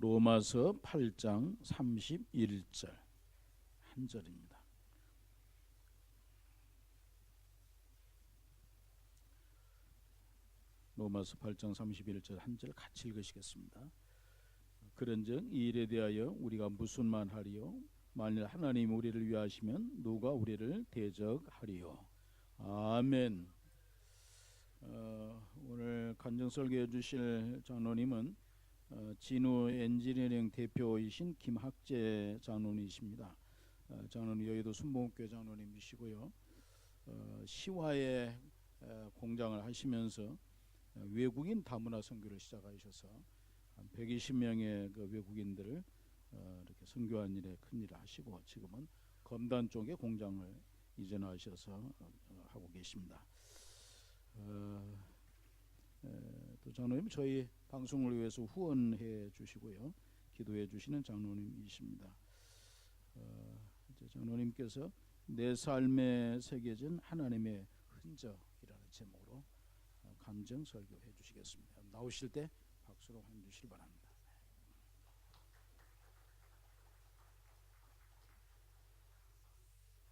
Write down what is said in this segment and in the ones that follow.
로마서 8장 31절 한 절입니다. 로마서 8장 31절 한 절 같이 읽으시겠습니다. 그런즉 이 일에 대하여 우리가 무슨 말하리요? 만일 하나님 우리를 위하시면 누가 우리를 대적하리요? 아멘. 오늘 간증설교해 주실 장로님은 진우 엔지니어링 대표이신 김학재 장로님이십니다. 장로님 여의도 순복음교회 장로님이시고요. 시화에 공장을 하시면서 외국인 다문화 선교를 시작하셔서 한 120명의 그 외국인들을 이렇게 선교한 일에 큰 일을 하시고 지금은 검단 쪽에 공장을 이전하셔서 하고 계십니다. 또 장로님 저희 방송을 위해서 후원해 주시고요, 기도해 주시는 장로님이십니다. 이제 장로님께서 내 삶에 새겨진 하나님의 흔적이라는 제목으로 간증 설교해 주시겠습니다. 나오실 때 박수로 환영해 주시기 바랍니다.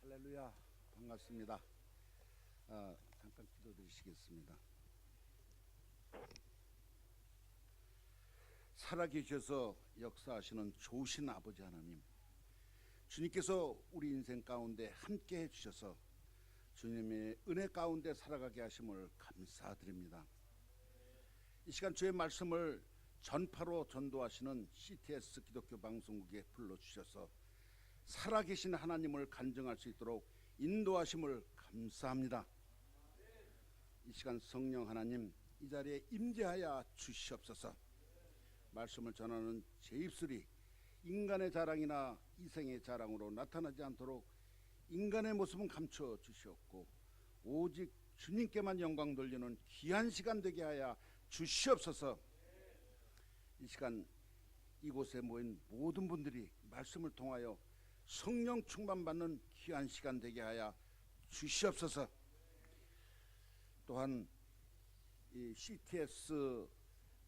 할렐루야, 반갑습니다. 잠깐 기도드리시겠습니다. 살아계셔서 역사하시는 좋으신 아버지 하나님, 주님께서 우리 인생 가운데 함께 해주셔서 주님의 은혜 가운데 살아가게 하심을 감사드립니다. 이 시간 주의 말씀을 전파로 전도하시는 CTS 기독교 방송국에 불러주셔서 살아계신 하나님을 간증할 수 있도록 인도하심을 감사합니다. 이 시간 성령 하나님 이 자리에 임재하여 주시옵소서. 말씀을 전하는 제 입술이 인간의 자랑이나 이생의 자랑으로 나타나지 않도록 인간의 모습은 감춰 주시옵고 오직 주님께만 영광 돌리는 귀한 시간 되게 하여 주시옵소서. 이 시간 이곳에 모인 모든 분들이 말씀을 통하여 성령 충만받는 귀한 시간 되게 하여 주시옵소서. 또한 이 CTS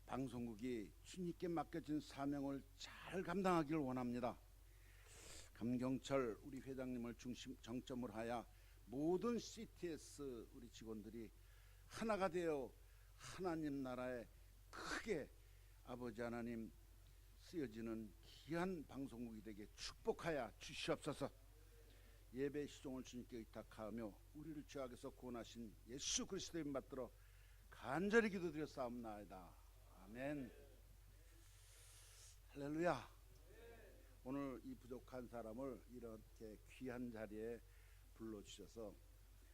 방송국이 주님께 맡겨진 사명을 잘 감당하기를 원합니다. 감경철 우리 회장님을 정점으로 하여 모든 CTS 우리 직원들이 하나가 되어 하나님 나라에 크게 아버지 하나님 쓰여지는 귀한 방송국이 되게 축복하여 주시옵소서. 예배 시종을 주님께 의탁하며 우리를 죄악에서 구원하신 예수 그리스도의 이름 받들어 간절히 기도드려 싸움나이다. 아멘. 할렐루야. 오늘 이 부족한 사람을 이렇게 귀한 자리에 불러주셔서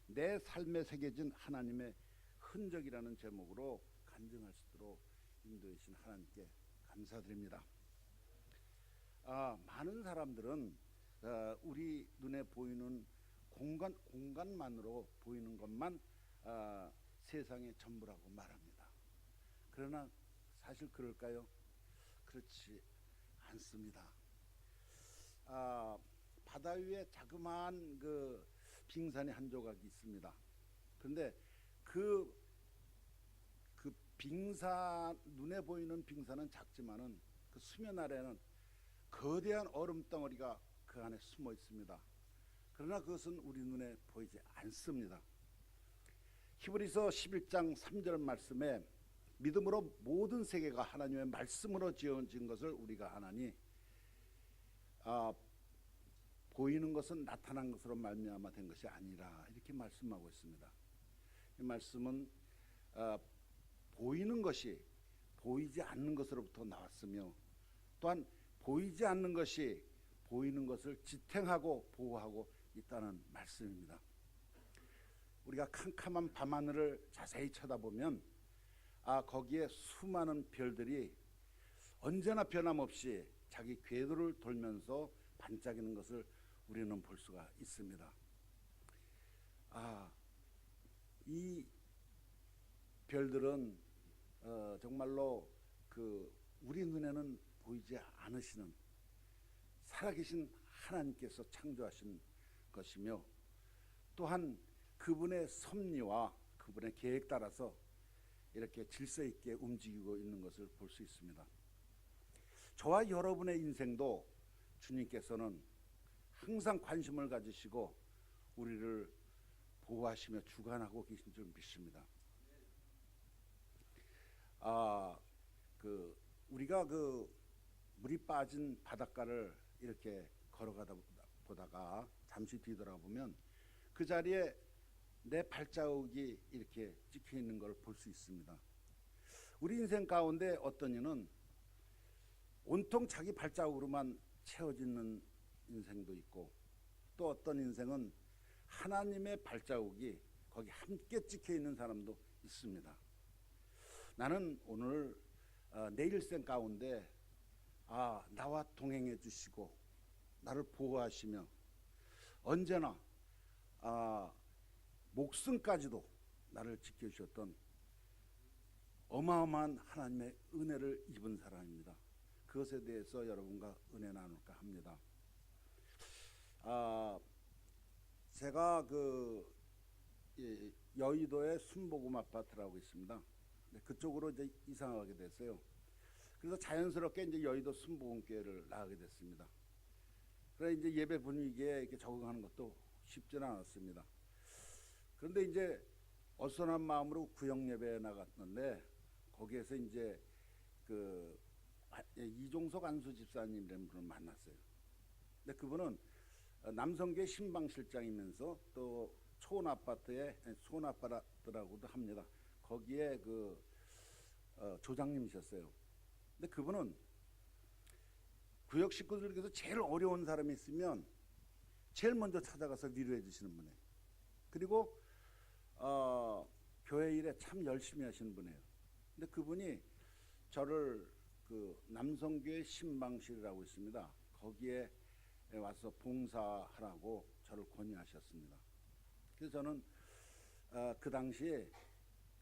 내 삶에 새겨진 하나님의 흔적이라는 제목으로 간증할 수 있도록 인도해 주신 하나님께 감사드립니다. 많은 사람들은 우리 눈에 보이는 공간만으로 보이는 것만 세상의 전부라고 말합니다. 그러나 사실 그럴까요? 그렇지 않습니다. 바다 위에 자그마한 그 빙산의 한 조각이 있습니다. 그런데 그 빙산, 눈에 보이는 빙산은 작지만은 그 수면 아래는 거대한 얼음 덩어리가 그 안에 숨어 있습니다. 그러나 그것은 우리 눈에 보이지 않습니다. 히브리서 11장 3절 말씀에 믿음으로 모든 세계가 하나님의 말씀으로 지어진 것을 우리가 아나니 보이는 것은 나타난 것으로 말미암아 된 것이 아니라 이렇게 말씀하고 있습니다. 이 말씀은 보이는 것이 보이지 않는 것으로부터 나왔으며 또한 보이지 않는 것이 보이는 것을 지탱하고 보호하고 있다는 말씀입니다. 우리가 캄캄한 밤하늘을 자세히 쳐다보면 거기에 수많은 별들이 언제나 변함없이 자기 궤도를 돌면서 반짝이는 것을 우리는 볼 수가 있습니다. 이 별들은 정말로 우리 눈에는 보이지 않으시는 살아계신 하나님께서 창조하신 것이며 또한 그분의 섭리와 그분의 계획 따라서 이렇게 질서 있게 움직이고 있는 것을 볼 수 있습니다. 저와 여러분의 인생도 주님께서는 항상 관심을 가지시고 우리를 보호하시며 주관하고 계신 줄 믿습니다. 우리가 물이 빠진 바닷가를 이렇게 걸어가다 보다가 잠시 뒤돌아보면 그 자리에 내 발자국이 이렇게 찍혀 있는 걸 볼 수 있습니다. 우리 인생 가운데 어떤 이는 온통 자기 발자국으로만 채워지는 인생도 있고, 또 어떤 인생은 하나님의 발자국이 거기 함께 찍혀 있는 사람도 있습니다. 나는 오늘 내 일생 가운데 나와 동행해 주시고 나를 보호하시며 언제나 목숨까지도 나를 지켜주셨던 어마어마한 하나님의 은혜를 입은 사람입니다. 그것에 대해서 여러분과 은혜 나눌까 합니다. 제가 여의도에 순복음 아파트라고 있습니다. 그쪽으로 이제 이사하게 됐어요. 그래서 자연스럽게 이제 여의도 순복음교회를 나가게 됐습니다. 그래 이제 예배 분위기에 이렇게 적응하는 것도 쉽지는 않았습니다. 그런데 이제 어수선한 마음으로 구역 예배에 나갔는데 거기에서 이제 이종석 안수 집사님이라는 분을 만났어요. 근데 그분은 남성교회 신방실장이면서 또 소원아파트라고도 합니다. 거기에 조장님이셨어요. 근데 그분은 구역 식구들 중에서 제일 어려운 사람이 있으면 제일 먼저 찾아가서 위로해 주시는 분이에요. 그리고 교회 일에 참 열심히 하시는 분이에요. 근데 그분이 저를 남성교회 신방실이라고 있습니다. 거기에 와서 봉사하라고 저를 권유하셨습니다. 그래서 저는 그 당시에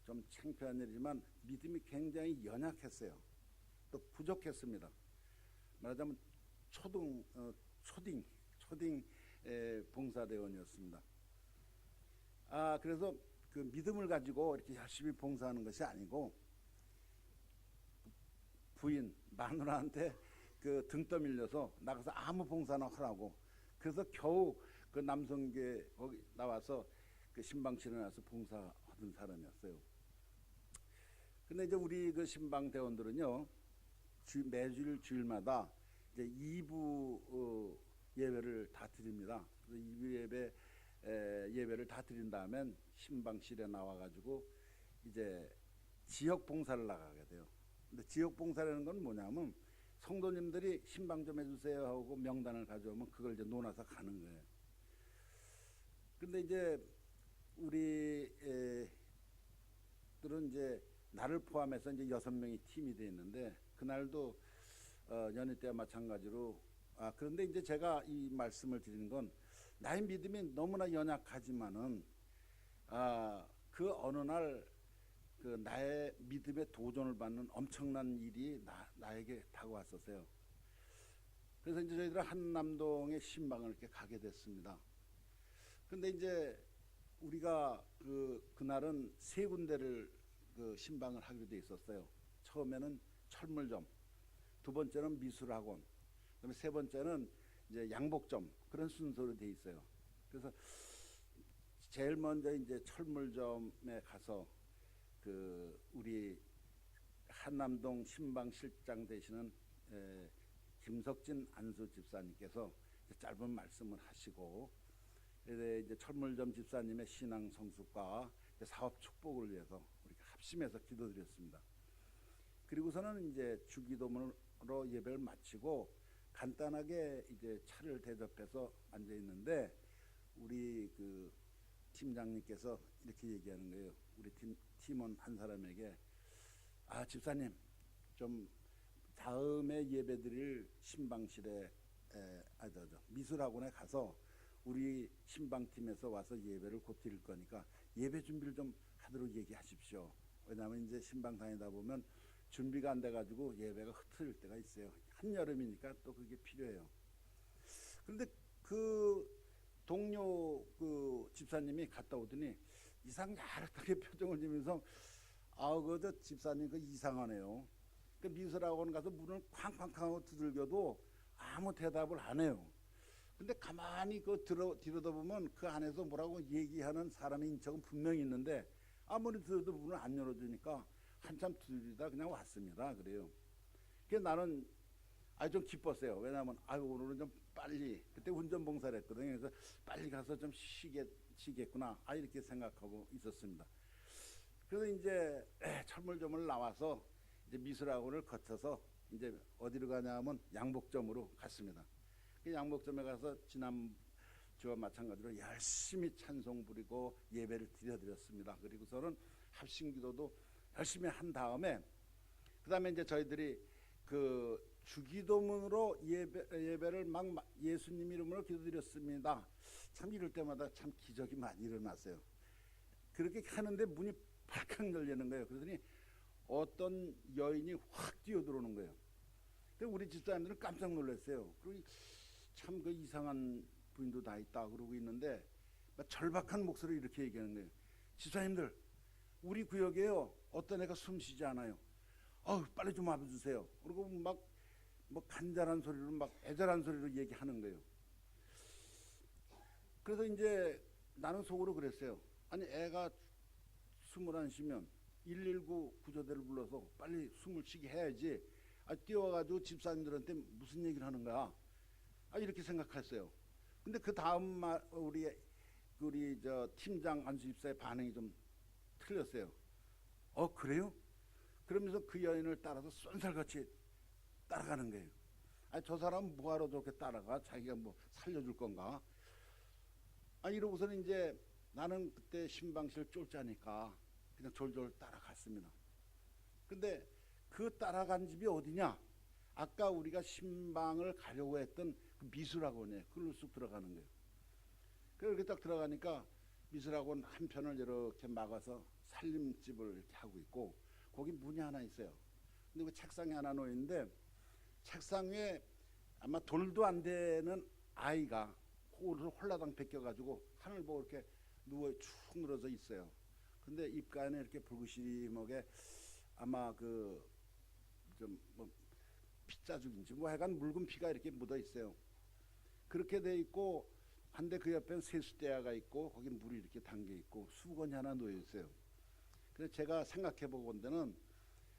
좀 창피한 일이지만 믿음이 굉장히 연약했어요. 또 부족했습니다. 말하자면 초딩 봉사대원이었습니다. 그래서 그 믿음을 가지고 이렇게 열심히 봉사하는 것이 아니고 부인 마누라한테 등 떠밀려서 나가서 아무 봉사나 하라고, 그래서 겨우 그 남성교회 거기 나와서 그 신방실에 나와서 봉사하던 사람이었어요. 근데 이제 우리 그 신방 대원들은요 매주일 주일마다 이제 2부 예배를 다 드립니다. 그래서 2부 예배를 다 드린 다음엔 신방실에 나와가지고 이제 지역 봉사를 나가게 돼요. 근데 지역 봉사라는 건 뭐냐면 성도님들이 신방 좀 해주세요 하고 명단을 가져오면 그걸 이제 논아서 가는 거예요. 근데 이제 우리들은 이제 나를 포함해서 이제 6명이 팀이 돼 있는데 그날도 연희 때와 마찬가지로 그런데 이제 제가 이 말씀을 드리는 건 나의 믿음이 너무나 연약하지만은 그 어느 날 나의 믿음에 도전을 받는 엄청난 일이 나에게 다가왔었어요. 그래서 이제 저희들은 한남동의 신방을 이렇게 가게 됐습니다. 근데 이제 우리가 그날은 3군데를 신방을 하기로 돼 있었어요. 처음에는 철물점, 두 번째는 미술학원, 그다음에 세 번째는 이제 양복점, 그런 순서로 돼 있어요. 그래서 제일 먼저 이제 철물점에 가서 우리 한남동 신방실장 되시는 김석진 안수 집사님께서 짧은 말씀을 하시고 이제 철물점 집사님의 신앙 성숙과 사업 축복을 위해서 우리가 합심해서 기도드렸습니다. 그리고서는 이제 주기도문으로 예배를 마치고 간단하게 이제 차를 대접해서 앉아 있는데 우리 팀장님께서 이렇게 얘기하는 거예요. 우리 팀원 한 사람에게 집사님 좀 다음에 예배드릴 신방실에 미술학원에 가서 우리 신방팀에서 와서 예배를 곧 드릴 거니까 예배 준비를 좀 하도록 얘기하십시오. 왜냐하면 이제 신방 다니다 보면 준비가 안 돼가지고 예배가 흐트릴 때가 있어요. 한여름이니까 또 그게 필요해요. 그런데 동료 집사님이 갔다 오더니 이상 야릇하게 표정을 지면서 저 집사님 이상하네요. 그 미술학원 가서 문을 쾅쾅쾅 하고 두들겨도 아무 대답을 안 해요. 근데 가만히 들여다보면 그 안에서 뭐라고 얘기하는 사람의 인척은 분명히 있는데 아무리 들어도 문을 안 열어주니까 한참 두드리다 그냥 왔습니다. 그래요. 그래서 나는 좀 기뻤어요. 왜냐하면 오늘은 좀 빨리, 그때 운전봉사를 했거든요. 그래서 빨리 가서 좀 쉬겠구나 이렇게 생각하고 있었습니다. 그래서 이제 철물점을 나와서 이제 미술학원을 거쳐서 이제 어디로 가냐면 양복점으로 갔습니다. 그 양복점에 가서 지난주와 마찬가지로 열심히 찬송 부리고 예배를 드렸습니다. 그리고서는 합심기도도 열심히 한 다음에 그 다음에 이제 저희들이 그 주기도문으로 예배를 막 예수님 이름으로 기도드렸습니다. 참 이럴 때마다 참 기적이 많이 일어났어요. 그렇게 하는데 문이 팍팍 열리는 거예요. 그러더니 어떤 여인이 확 뛰어들어오는 거예요. 우리 집사람들은 깜짝 놀랐어요. 그리고 참 그 이상한 부인도 다 있다 그러고 있는데 절박한 목소리로 이렇게 얘기하는 거예요. 집사님들, 우리 구역에요 어떤 애가 숨 쉬지 않아요. 빨리 좀 와주세요. 그리고 막 뭐 간절한 소리로 막 애절한 소리로 얘기하는 거예요. 그래서 이제 나는 속으로 그랬어요. 아니 애가 숨을 안 쉬면 119 구조대를 불러서 빨리 숨을 쉬게 해야지. 뛰어와가지고 집사님들한테 무슨 얘기를 하는 거야? 이렇게 생각했어요. 근데 그 다음 말 우리 저 팀장 안수 집사의 반응이 좀 틀렸어요. 그래요? 그러면서 그 여인을 따라서 쏜살같이 따라가는 거예요. 저 사람 뭐하러 저렇게 따라가? 자기가 뭐 살려줄 건가? 이러고서는 이제 나는 그때 신방실 쫄자니까 그냥 졸졸 따라갔습니다. 근데 그 따라간 집이 어디냐? 아까 우리가 신방을 가려고 했던 그 미술학원이에요. 그걸로 쑥 들어가는 거예요. 그렇게 딱 들어가니까 미술학원 한편을 이렇게 막아서 살림집을 이렇게 하고 있고 거기 문이 하나 있어요. 근데 그 책상이 하나 놓여있는데 책상 위에 아마 돌도 안 되는 아이가 코를 홀라당 벗겨가지고 하늘 보고 이렇게 축 늘어져 있어요. 근데 입가에 이렇게 붉으시먹에 아마 피자죽인지 뭐 하여간 묽은 피가 이렇게 묻어 있어요. 그렇게 돼 있고 한데 그 옆에는 세숫대야가 있고 거기 물이 이렇게 담겨 있고 수건이 하나 놓여 있어요. 그래서 제가 생각해 본 데는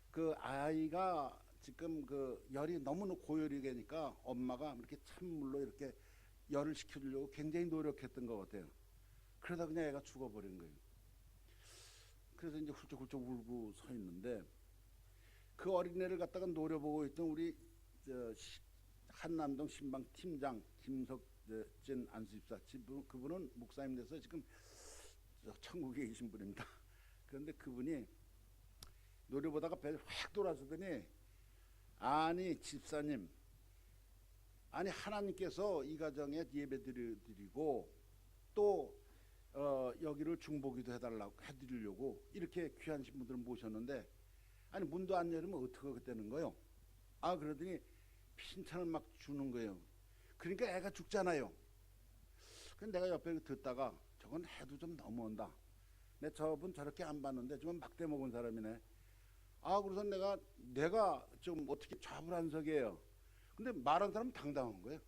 그 아이가 지금 그 열이 너무 고열이 되니까 엄마가 이렇게 찬물로 이렇게 열을 식혀주려고 굉장히 노력했던 것 같아요. 그러다 그냥 애가 죽어버린 거예요. 그래서 이제 훌쩍훌쩍 울고 서 있는데 그 어린애를 갖다가 노려보고 있던 우리 한남동 신방 팀장 김석진 안수집사, 그분은 목사님 돼서 지금 천국에 계신 분입니다. 그런데 그분이 노려보다가 배를 확 돌아서더니 아니 집사님, 아니 하나님께서 이 가정에 예배 드리고 또 여기를 중보기도 해드리려고 이렇게 귀한 신분들을 모셨는데 아니 문도 안 열으면 어떻게 되는 거요? 그러더니 핀찬을 막 주는 거예요. 그러니까 애가 죽잖아요. 그래서 내가 옆에 듣다가 저건 해도 좀 넘어온다. 내 저분 저렇게 안 봤는데 좀 막대 먹은 사람이네. 그래서 내가 좀 어떻게 좌불안석이에요. 근데 말한 사람은 당당한 거예요.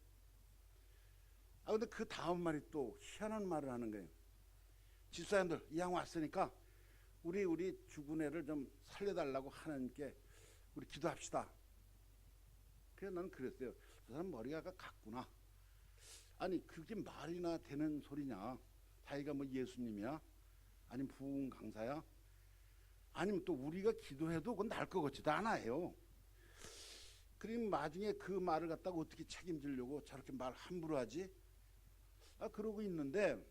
근데 그 다음 말이 또 희한한 말을 하는 거예요. 집사님들 이왕 왔으니까 우리 죽은 애를 좀 살려달라고 하나님께 우리 기도합시다. 그래서 나는 그랬어요. 저 사람 머리가 같구나. 아니 그게 말이나 되는 소리냐? 자기가 뭐 예수님이야? 아니면 부흥 강사야? 아니면 또 우리가 기도해도 그건 날 것 같지도 않아요. 그럼 나중에 그 말을 갖다가 어떻게 책임지려고 저렇게 말 함부로 하지? 그러고 있는데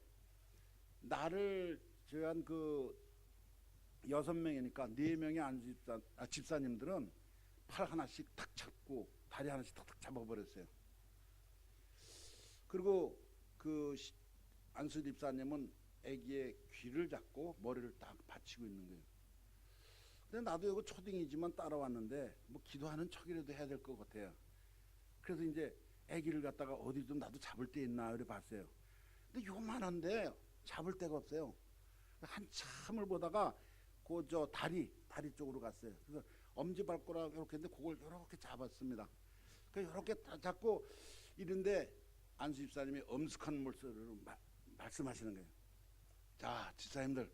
나를 제한 그 6명이니까 4명의 집사님들은 팔 하나씩 탁 잡고 다리 하나씩 탁탁 잡아버렸어요. 그리고 그 안수 집사님은 아기의 귀를 잡고 머리를 딱 받치고 있는 거예요. 근데 나도 이거 초딩이지만 따라왔는데 뭐 기도하는 척이라도 해야 될 것 같아요. 그래서 이제 아기를 갖다가 어디 좀 나도 잡을 데 있나 그래 봤어요. 근데 요만한데 잡을 데가 없어요. 한참을 보다가 그 다리 쪽으로 갔어요. 그래서 엄지발가락 이렇게 했는데 그걸 이렇게 잡았습니다. 이렇게 잡고 이런데 안수 집사님이 엄숙한 목소리로 말씀하시는 거예요. 자, 집사님들,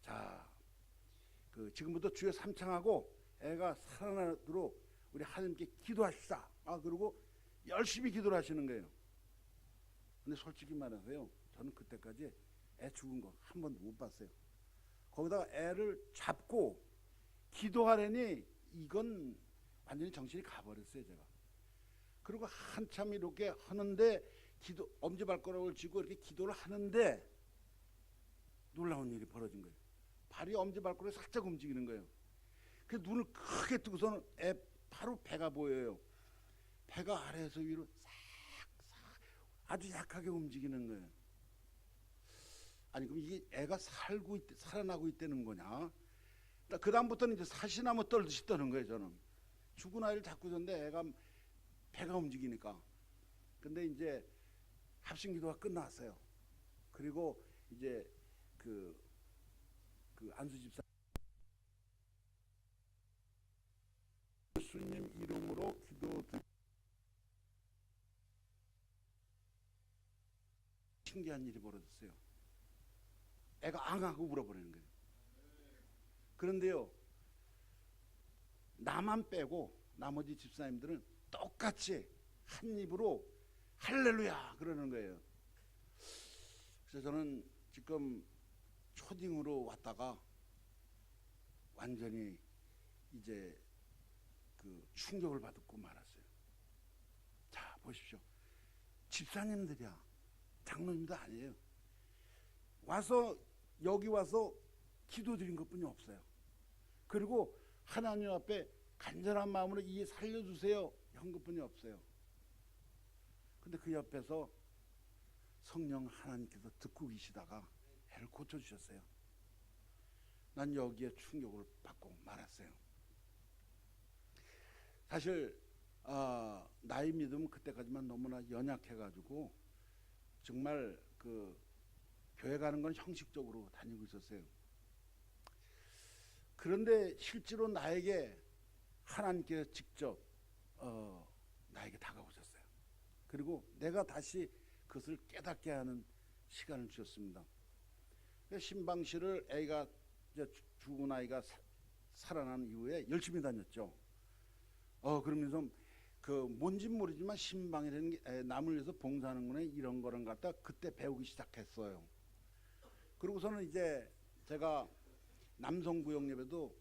자, 지금부터 주여 삼창하고 애가 살아나도록 우리 하나님께 기도하시자. 그리고 열심히 기도를 하시는 거예요. 근데 솔직히 말해서요, 저는 그때까지 애 죽은 거 한 번도 못 봤어요. 거기다가 애를 잡고 기도하려니 이건 완전히 정신이 가버렸어요, 제가. 그리고 한참 이렇게 하는데 엄지발가락을 쥐고 이렇게 기도를 하는데 놀라운 일이 벌어진 거예요. 발이 엄지발가락이 살짝 움직이는 거예요. 그 눈을 크게 뜨고서는 바로 배가 보여요. 배가 아래에서 위로 싹싹 아주 약하게 움직이는 거예요. 아니 그럼 이게 애가 살아나고 있다는 거냐? 그 다음부터는 이제 사시나무 떨듯이 떠는 거예요. 저는 죽은 아이를 잡고 있었는데 애가 배가 움직이니까. 근데 이제 합심기도가 끝났어요. 그리고 이제 그 안수 집사 예수님 이름으로 기도 신기한 일이 벌어졌어요. 애가 앙하고 울어버리는 거예요. 그런데요, 나만 빼고 나머지 집사님들은 똑같이 한 입으로 할렐루야 그러는 거예요. 그래서 저는 지금 초딩으로 왔다가 완전히 이제 충격을 받고 말았어요. 자, 보십시오. 집사님들이야, 장로님도 아니에요. 여기 와서 기도드린 것뿐이 없어요. 그리고 하나님 앞에 간절한 마음으로 이 살려주세요 한 것뿐이 없어요. 근데 그 옆에서 성령 하나님께서 듣고 계시다가 애를 고쳐주셨어요. 난 여기에 충격을 받고 말았어요. 사실 나의 믿음은 그때까지만 너무나 연약해가지고 정말 교회 가는 건 형식적으로 다니고 있었어요. 그런데 실제로 나에게 하나님께서 직접 나에게 다가오셨어요. 그리고 내가 다시 그것을 깨닫게 하는 시간을 주셨습니다. 신방실을 애가 죽은 아이가 살아난 이후에 열심히 다녔죠. 그러면서 뭔지 모르지만 신방이라는 게 남을 위해서 봉사하는 거네 이런 거를 갖다 그때 배우기 시작했어요. 그리고서는 이제 제가 남성구역 예배도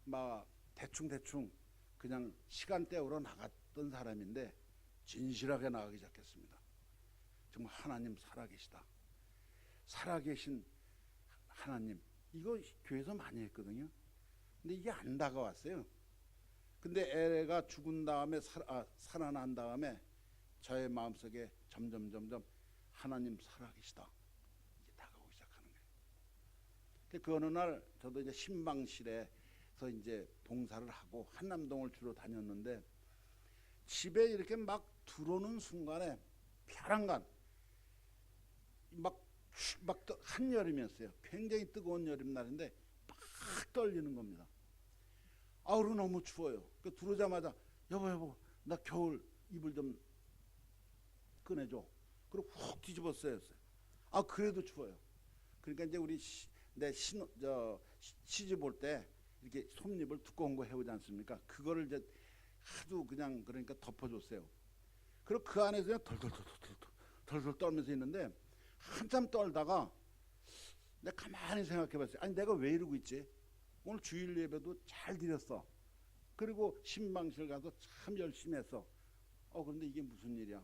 막 대충 그냥 시간 때우러 나갔던 사람인데 진실하게 나가기 시작했습니다. 정말 하나님 살아계시다. 살아계신 하나님, 이거 교회에서 많이 했거든요. 근데 이게 안 다가왔어요. 근데 애가 죽은 다음에 살아난 다음에 저의 마음속에 점점 하나님 살아계시다, 이게 다가오기 시작하는 거예요. 그 어느 날 저도 이제 신방실에서 이제 봉사를 하고 한남동을 주로 다녔는데 집에 이렇게 막 들어오는 순간에 벼랑간 막 한여름이었어요. 굉장히 뜨거운 여름날인데 막 떨리는 겁니다. 그리고 너무 추워요. 들어오자마자 여보 나 겨울 이불 좀 꺼내줘. 그리고 훅 뒤집었어요. 그래도 추워요. 그러니까 이제 우리 내 시집 올 때 이렇게 솜잎을 두꺼운 거 해오지 않습니까? 그거를 이제 하도 그냥 그러니까 덮어줬어요. 그리고 그 안에서 그냥 덜덜 떨면서 있는데 한참 떨다가 내가 가만히 생각해봤어요. 아니 내가 왜 이러고 있지? 오늘 주일 예배도 잘 드렸어. 그리고 신방실 가서 참 열심히 했어. 그런데 이게 무슨 일이야?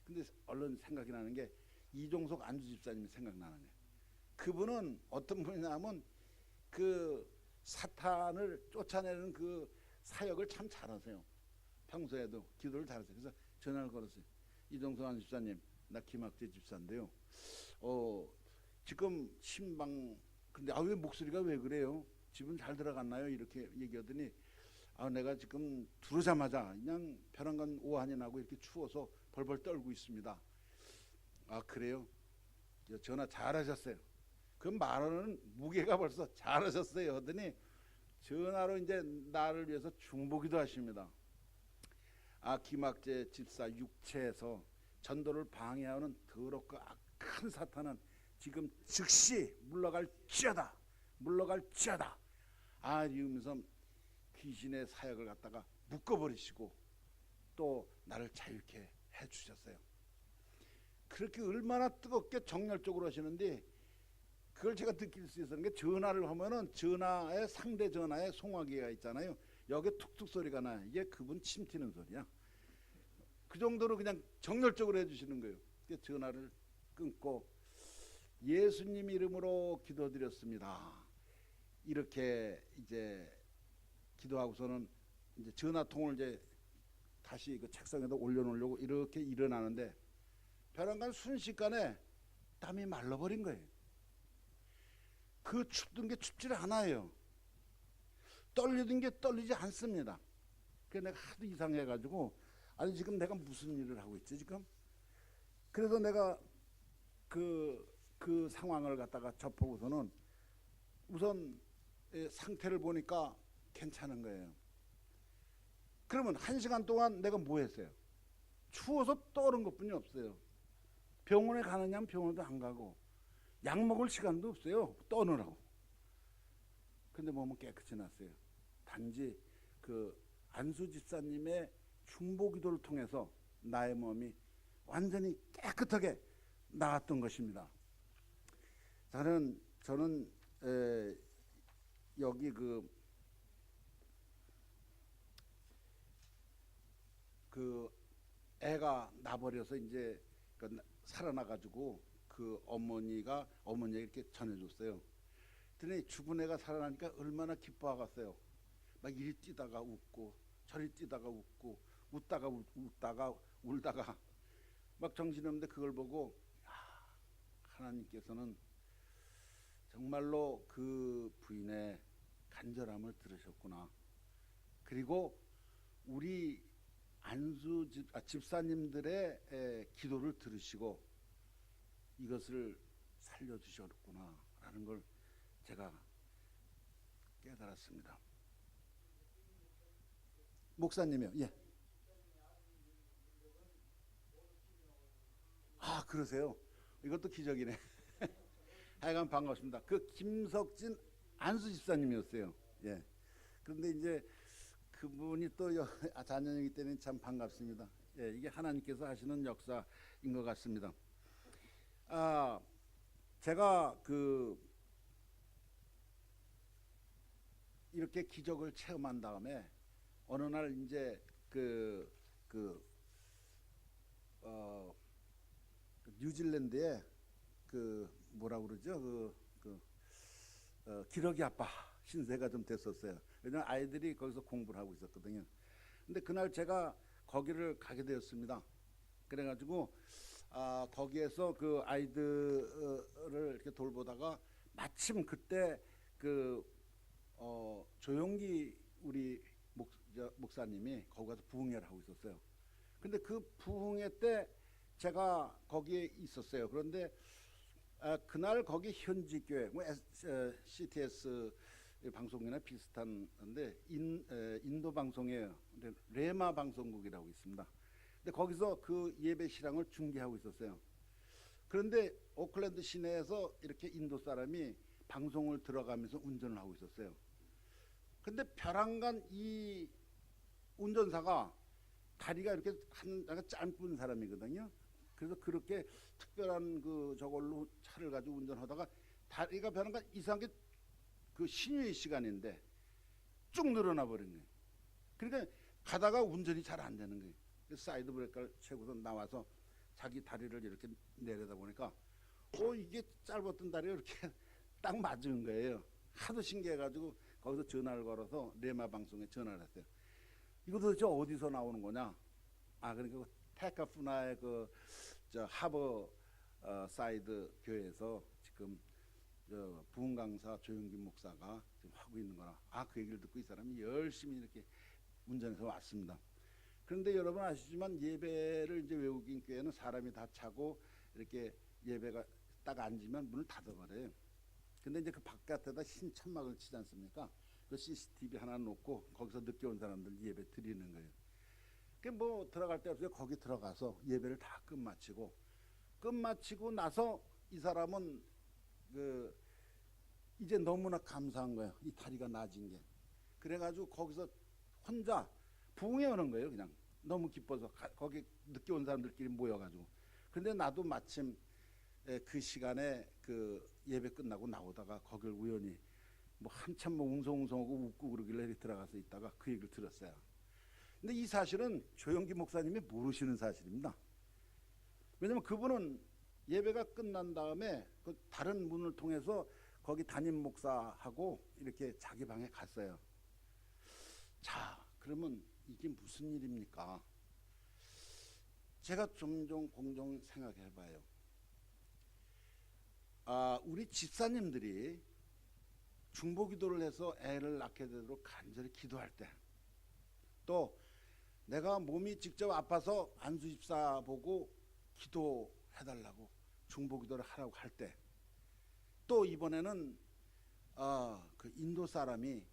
근데 얼른 생각이 나는 게 이종석 안수 집사님이 생각나는 거예요. 그분은 어떤 분이냐면 그 사탄을 쫓아내는 그 사역을 참 잘하세요. 평소에도 기도를 잘하세요. 그래서 전화를 걸었어요. 이종석 안수 집사님, 나 김학재 집사인데요. 지금 신방 근데 왜 목소리가 왜 그래요? 집은 잘 들어갔나요? 이렇게 얘기하더니 내가 지금 들어오자마자 그냥 벼랑간 오한이 나고 이렇게 추워서 벌벌 떨고 있습니다. 그래요? 전화 잘하셨어요. 그 말하는 무게가 벌써 잘하셨어요 하더니 전화로 이제 나를 위해서 중보기도 하십니다. 김학재 집사 육체에서 전도를 방해하는 더럽고 악한 사탄은 지금 즉시 물러갈지어다, 물러갈지어다. 이러면서 귀신의 사역을 갖다가 묶어버리시고 또 나를 자유케 해주셨어요. 그렇게 얼마나 뜨겁게 정열적으로 하시는데 그걸 제가 느낄 수 있었는 게, 전화를 하면은 전화의 상대 전화에 송화기가 있잖아요. 여기 툭툭 소리가 나요. 이게 그분 침 튀는 소리야. 그 정도로 그냥 정열적으로 해주시는 거예요. 전화를 끊고 예수님 이름으로 기도드렸습니다. 이렇게 이제 기도하고서는 이제 전화통을 이제 다시 그 책상에다 올려놓으려고 이렇게 일어나는데 벼랑간 순식간에 땀이 말라버린 거예요. 그 춥던 게 춥질 않아요. 떨리던 게 떨리지 않습니다. 그래서 내가 하도 이상해가지고, 아니 지금 내가 무슨 일을 하고 있지 지금? 그래서 내가 그 상황을 갖다가 접하고서는 우선 상태를 보니까 괜찮은 거예요. 그러면 1시간 동안 내가 뭐 했어요? 추워서 떠오른 것뿐이 없어요. 병원에 가느냐면 병원도 안 가고, 약 먹을 시간도 없어요. 떠느라고. 근데 몸은 깨끗이 났어요. 단지 그 안수 집사님의 중보기도를 통해서 나의 몸이 완전히 깨끗하게 나았던 것입니다. 저는 여기 그 애가 나버려서 이제 살아나가지고 그 어머니가 이렇게 전해줬어요. 그랬더니 죽은 애가 살아나니까 얼마나 기뻐하겠어요. 막 이리 뛰다가 웃고 저리 뛰다가 웃고 웃다가 웃다가 울다가 막 정신없는데, 그걸 보고 하나님께서는 정말로 그 부인의 간절함을 들으셨구나. 그리고 우리 안수 집사님들의 기도를 들으시고 이것을 살려주셨구나 라는 걸 제가 깨달았습니다. 목사님이요. 예. 그러세요? 이것도 기적이네. 하여간 반갑습니다. 그 김석진 안수 집사님이었어요. 예. 그런데 이제 그분이 또 자녀이기 때문에 참 반갑습니다. 예, 이게 하나님께서 하시는 역사인 것 같습니다. 제가 이렇게 기적을 체험한 다음에 어느 날 이제 뉴질랜드에 뭐라 그러죠? 기러기 아빠 신세가 좀 됐었어요. 왜냐면 아이들이 거기서 공부를 하고 있었거든요. 근데 그날 제가 거기를 가게 되었습니다. 그래가지고 거기에서 그 아이들을 이렇게 돌보다가 마침 그때 조용기 우리 목사님이 거기 가서 부흥회를 하고 있었어요. 근데 그 부흥회 때 제가 거기에 있었어요. 그런데 그날 거기 현지 교회, CTS 방송이나 비슷한데 인도 방송이에요. 레마 방송국이라고 있습니다. 근데 거기서 그 예배 실황을 중계하고 있었어요. 그런데 오클랜드 시내에서 이렇게 인도 사람이 방송을 들어가면서 운전을 하고 있었어요. 근데 벼랑간 이 운전사가 다리가 이렇게 약간 짧은 사람이거든요. 그래서 그렇게 특별한 저걸로 차를 가지고 운전하다가 다리가 벼랑간 이상하게 그 신유의 시간인데 쭉 늘어나 버린 거예요. 그러니까 가다가 운전이 잘 안 되는 거예요. 사이드 브레이크를 채고서 나와서 자기 다리를 이렇게 내려다 보니까 이게 짧았던 다리가 이렇게 딱 맞은 거예요. 하도 신기해가지고 거기서 전화를 걸어서 레마 방송에 전화를 했어요. 이거 도대체 어디서 나오는 거냐? 그러니까 테카푸나의 하버 사이드 교회에서 지금 부흥 강사 조영기 목사가 지금 하고 있는 거라. 그 얘기를 듣고 이 사람이 열심히 이렇게 운전해서 왔습니다. 그런데 여러분 아시지만 예배를 이제 외국인 교회는 사람이 다 차고 이렇게 예배가 딱 앉으면 문을 닫아버려요. 근데 이제 그 바깥에다 흰 천막을 치지 않습니까? 그 CCTV 하나 놓고 거기서 늦게 온 사람들 예배 드리는 거예요. 뭐 들어갈 데 없어요. 거기 들어가서 예배를 다 끝마치고 나서 이 사람은 그 이제 너무나 감사한 거예요. 이 다리가 나아진 게. 그래가지고 거기서 혼자 부흥회 오는 거예요. 그냥 너무 기뻐서 거기 늦게 온 사람들끼리 모여가지고. 근데 나도 마침 그 시간에 그 예배 끝나고 나오다가 거길 우연히 뭐 한참 뭐 웅성웅성하고 웃고 그러길래 들어가서 있다가 그 얘기를 들었어요. 근데 이 사실은 조영기 목사님이 모르시는 사실입니다. 왜냐면 그분은 예배가 끝난 다음에 그 다른 문을 통해서 거기 담임 목사하고 이렇게 자기 방에 갔어요. 자, 그러면 이게 무슨 일입니까? 제가 종종 생각해 봐요. 우리 집사님들이 중보기도를 해서 애를 낳게 되도록 간절히 기도할 때, 또 내가 몸이 직접 아파서 안수집사 보고 기도해달라고 중보기도를 하라고 할 때, 또 이번에는 그 인도 사람이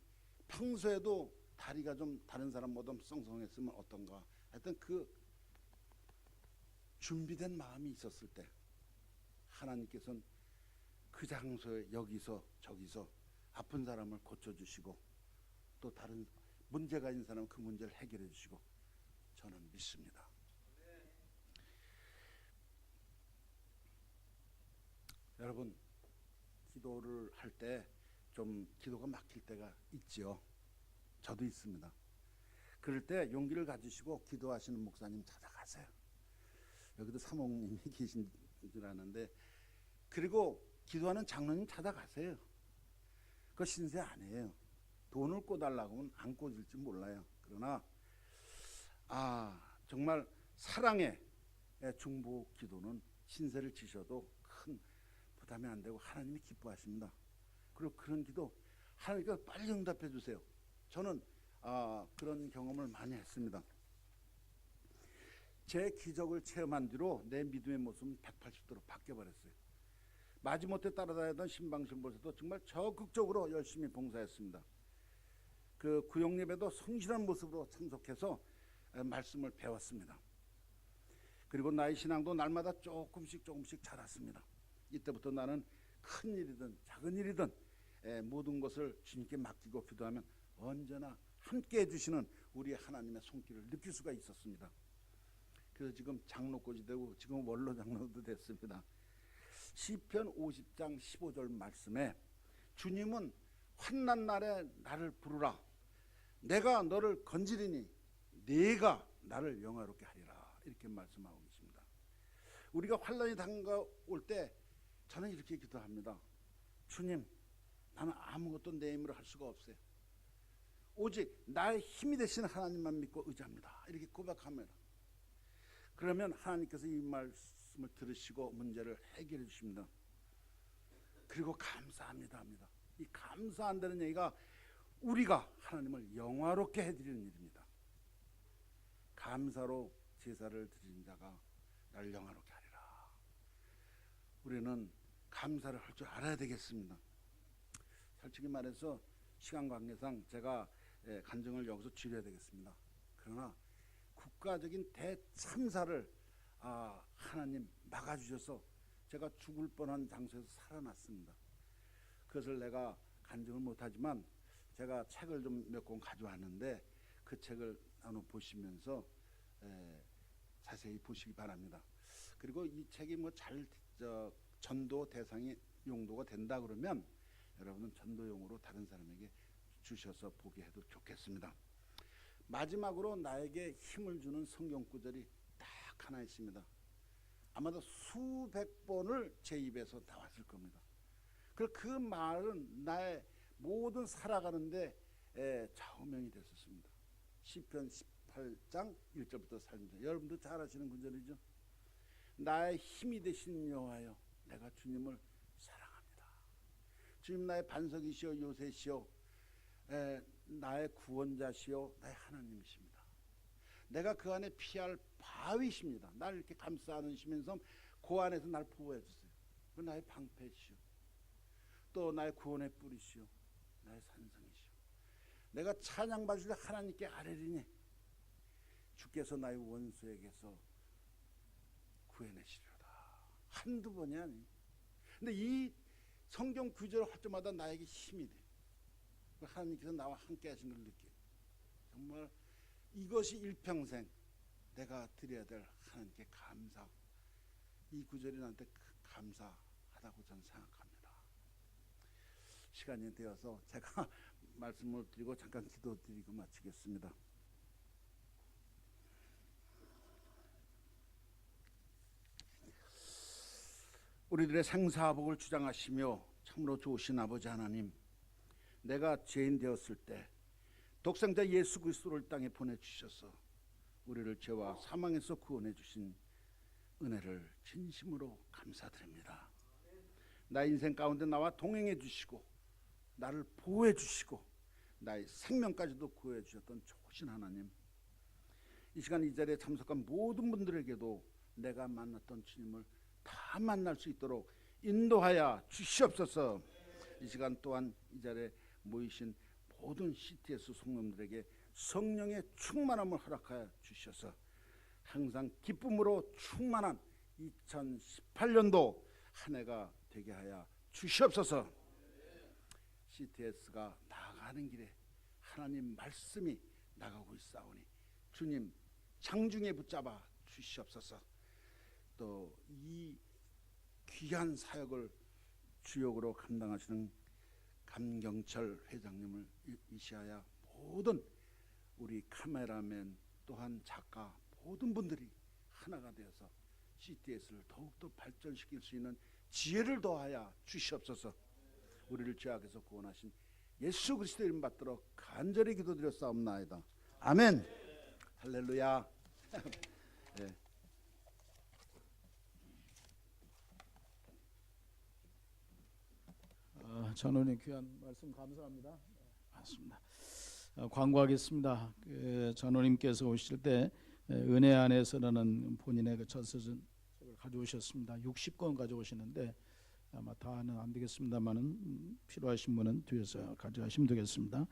평소에도 다리가 좀 다른 사람보다 썽썽했으면 어떤가, 하여튼 그 준비된 마음이 있었을 때 하나님께서는 그 장소에 여기서 저기서 아픈 사람을 고쳐주시고 또 다른 문제가 있는 사람은 그 문제를 해결해 주시고 저는 믿습니다. 여러분, 기도를 할 때 좀 기도가 막힐 때가 있지요. 저도 있습니다. 그럴 때 용기를 가지시고 기도하시는 목사님 찾아가세요. 여기도 사모님이 계신 줄 아는데, 그리고 기도하는 장로님 찾아가세요. 그거 신세 아니에요. 돈을 꿔달라고 하면 안 꿔줄지 몰라요. 그러나 정말 사랑의 중보 기도는 신세를 지셔도 큰 부담이 안 되고 하나님이 기뻐하십니다. 그리고 그런 기도 하나님께서 빨리 응답해 주세요. 저는 그런 경험을 많이 했습니다. 제 기적을 체험한 뒤로 내 믿음의 모습은 180도로 바뀌어버렸어요. 마지못해 따라다니던 신방신보에서도 정말 적극적으로 열심히 봉사했습니다. 그 구역예배도 성실한 모습으로 참석해서 말씀을 배웠습니다. 그리고 나의 신앙도 날마다 조금씩 자랐습니다. 이때부터 나는 큰 일이든 작은 일이든 모든 것을 주님께 맡기고 기도하면 언제나 함께 해주시는 우리 하나님의 손길을 느낄 수가 있었습니다. 그래서 지금 장로까지 되고 지금 원로 장로도 됐습니다. 시편 50장 15절 말씀에 주님은 환난 날에 나를 부르라, 내가 너를 건지리니 네가 나를 영화롭게 하리라, 이렇게 말씀하고 계십니다. 우리가 환난이 다가올 때 저는 이렇게 기도합니다. 주님, 나는 아무것도 내 힘으로 할 수가 없어요. 오직 나의 힘이 되신 하나님만 믿고 의지합니다, 이렇게 고백합니다. 그러면 하나님께서 이 말씀을 들으시고 문제를 해결해 주십니다. 그리고 감사합니다 합니다. 이 감사한다는 얘기가 우리가 하나님을 영화롭게 해드리는 일입니다. 감사로 제사를 드리는 자가 나를 영화롭게 하리라. 우리는 감사를 할 줄 알아야 되겠습니다. 솔직히 말해서 시간 관계상 제가 간증을 여기서 줄여야 되겠습니다. 그러나 국가적인 대참사를 하나님 막아주셔서 제가 죽을 뻔한 장소에서 살아났습니다. 그것을 내가 간증을 못하지만 제가 책을 좀 몇 권 가져왔는데 그 책을 나눠 보시면서 자세히 보시기 바랍니다. 그리고 이 책이 뭐 잘 전도 대상이 용도가 된다 그러면 여러분은 전도용으로 다른 사람에게 주셔서 보게 해도 좋겠습니다. 마지막으로 나에게 힘을 주는 성경 구절이 딱 하나 있습니다. 아마도 수백 번을 제 입에서 나왔을 겁니다. 그 말은 나의 모든 살아가는데 좌우명이 됐었습니다. 시편 18장 1절부터 4절. 여러분도 잘 아시는 구절이죠. 나의 힘이 되신 여호와여, 내가 주님을 사랑합니다. 주님 나의 반석이시여 요새시여, 나의 구원자시여, 나의 하나님이십니다. 내가 그 안에 피할 바위십니다. 나를 이렇게 감싸 안으시면서 그 안에서 날 보호해 주세요. 그 나의 방패시여, 또 나의 구원의 뿌리시여, 나의 산성이시여. 내가 찬양 받을 때 하나님께 아뢰리니 주께서 나의 원수에게서 구해내시리로다. 한두 번이 아니. 근데 이 성경 구절을 할 때마다 나에게 힘이 돼. 하나님께서 나와 함께 하신 걸 느껴. 정말 이것이 일평생 내가 드려야 될 하나님께 감사. 이 구절이 나한테 감사하다고 저는 생각합니다. 시간이 되어서 제가 말씀을 드리고 잠깐 기도드리고 마치겠습니다. 우리들의 생사복을 주장하시며 참으로 좋으신 아버지 하나님, 내가 죄인 되었을 때 독생자 예수 그리스도를 땅에 보내주셔서 우리를 죄와 사망에서 구원해 주신 은혜를 진심으로 감사드립니다. 나의 인생 가운데 나와 동행해 주시고 나를 보호해 주시고 나의 생명까지도 구해 주셨던 좋으신 하나님, 이 시간 이 자리에 참석한 모든 분들에게도 내가 만났던 주님을 다 만날 수 있도록 인도하여 주시옵소서. 이 시간 또한 이 자리에 모이신 모든 CTS 성도들에게 성령의 충만함을 허락하여 주셔서 항상 기쁨으로 충만한 2018년도 한 해가 되게 하여 주시옵소서. CTS가 나아가는 길에 하나님 말씀이 나가고 있사오니 주님 장중에 붙잡아 주시옵소서. 또 이 귀한 사역을 주역으로 감당하시는 감경철 회장님을 이시하여 모든 우리 카메라맨 또한 작가 모든 분들이 하나가 되어서 CTS를 더욱더 발전시킬 수 있는 지혜를 더하여 주시옵소서. 우리를 죄악에서 구원하신 예수 그리스도 이름 받들어 간절히 기도드렸사옵나이다. 아멘. 할렐루야. 네. 전원의 귀한 말씀 감사합니다. 맞습니다. 광고하겠습니다. 전원님께서 오실 때 은혜 안에서라는 본인의 그 전서전을 가져오셨습니다. 60권 가져오시는데 아마 다는 안 되겠습니다만은 필요하신 분은 뒤에서 가져가시면 되겠습니다.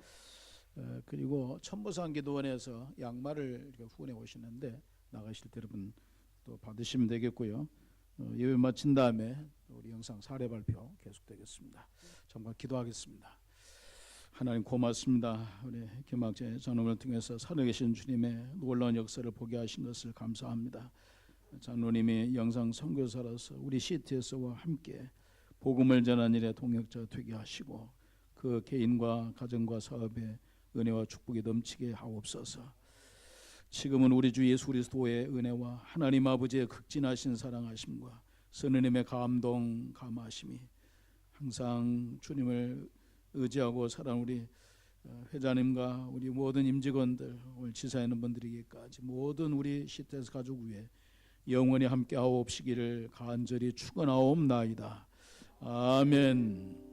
그리고 천부산기도원에서 양말을 이렇게 후원해 오시는데 나가실 때 여러분 또 받으시면 되겠고요. 예배 마친 다음에 우리 영상 사례 발표 계속되겠습니다. 정말 기도하겠습니다. 하나님 고맙습니다. 우리 김학재 장로님을 통해서 살아계신 주님의 놀라운 역사를 보게 하신 것을 감사합니다. 장로님이 영상 선교사로서 우리 CTS와 함께 복음을 전하는 일에 동역자 되게 하시고 그 개인과 가정과 사업에 은혜와 축복이 넘치게 하옵소서. 지금은 우리 주 예수 그리스도의 은혜와 하나님 아버지의 극진하신 사랑하심과 선생님의 감동 감하심이 항상 주님을 의지하고 살아온 우리 회장님과 우리 모든 임직원들, 오늘 지사에 있는 분들에게까지 모든 우리 CTS 가족 위에 영원히 함께 하옵시기를 간절히 축원하옵나이다. 아멘.